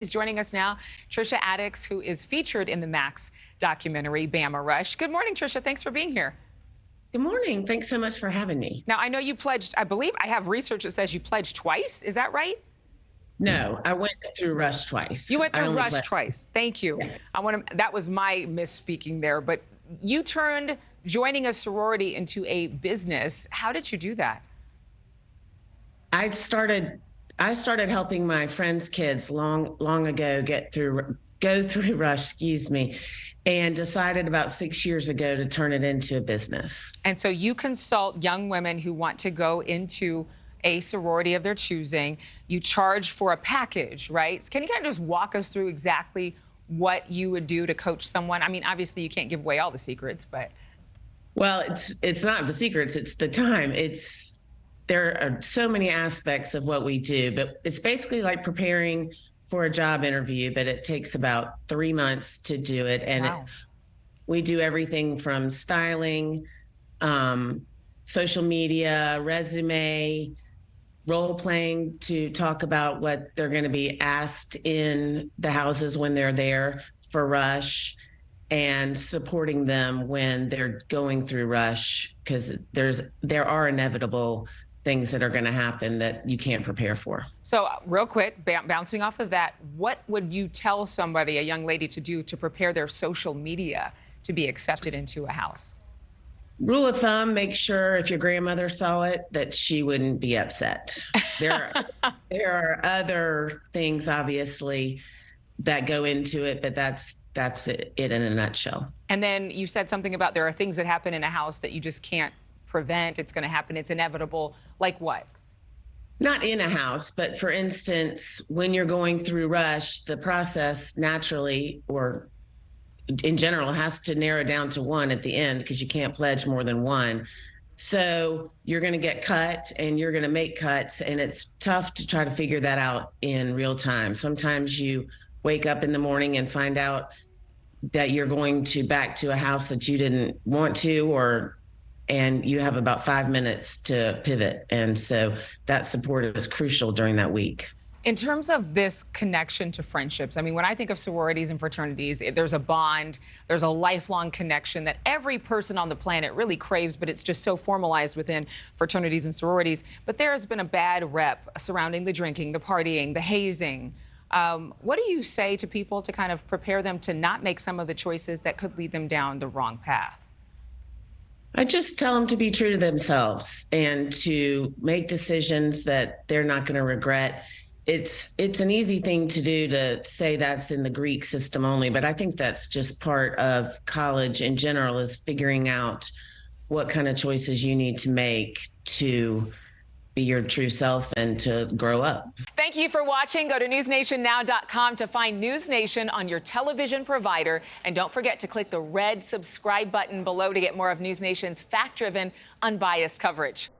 Is joining us now, Trisha Addicks, who is featured in the Max documentary, Bama Rush. Good morning, Trisha. Thanks for being here. Good morning. Thanks so much for having me. Now, I know you pledged, I believe I have research that says you pledged twice. Is that right? No, I went through Rush twice. You went through Rush twice. Thank you. Yeah. That was my misspeaking there, but you turned joining a sorority into a business. How did you do that? I started helping my friends' kids long ago go through Rush, and decided about 6 years ago to turn it into a business. And so you consult young women who want to go into a sorority of their choosing. You charge for a package, right? Can you kind of just walk us through exactly what you would do to coach someone? I mean, obviously you can't give away all the secrets, but. Well, it's not the secrets, it's the time. There are so many aspects of what we do, but it's basically like preparing for a job interview, but it takes about 3 months to do it. And wow. We do everything from styling, social media, resume, role playing to talk about what they're going to be asked in the houses when they're there for Rush, and supporting them when they're going through Rush, because there are inevitable things that are going to happen that you can't prepare for. So real quick, bouncing off of that, what would you tell somebody, a young lady, to do to prepare their social media to be accepted into a house? Rule of thumb, make sure if your grandmother saw it that she wouldn't be upset. There are other things, obviously, that go into it, but that's it in a nutshell. And then you said something about there are things that happen in a house that you just can't prevent. It's going to happen. It's inevitable. Like what? Not in a house, but for instance, when you're going through Rush, the process naturally, or in general, has to narrow down to one at the end, because you can't pledge more than one. So you're going to get cut and you're going to make cuts, and it's tough to try to figure that out in real time. Sometimes you wake up in the morning and find out that you're going back to a house that you didn't want to, and you have about 5 minutes to pivot. And so that support is crucial during that week. In terms of this connection to friendships, I mean, when I think of sororities and fraternities, there's a bond, there's a lifelong connection that every person on the planet really craves, but it's just so formalized within fraternities and sororities. But there has been a bad rep surrounding the drinking, the partying, the hazing. What do you say to people to kind of prepare them to not make some of the choices that could lead them down the wrong path? I just tell them to be true to themselves and to make decisions that they're not going to regret. It's an easy thing to do to say that's in the Greek system only, but I think that's just part of college in general, is figuring out what kind of choices you need to make to be your true self and to grow up. Thank you for watching. Go to newsnationnow.com to find NewsNation on your television provider. And don't forget to click the red subscribe button below to get more of NewsNation's fact-driven, unbiased coverage.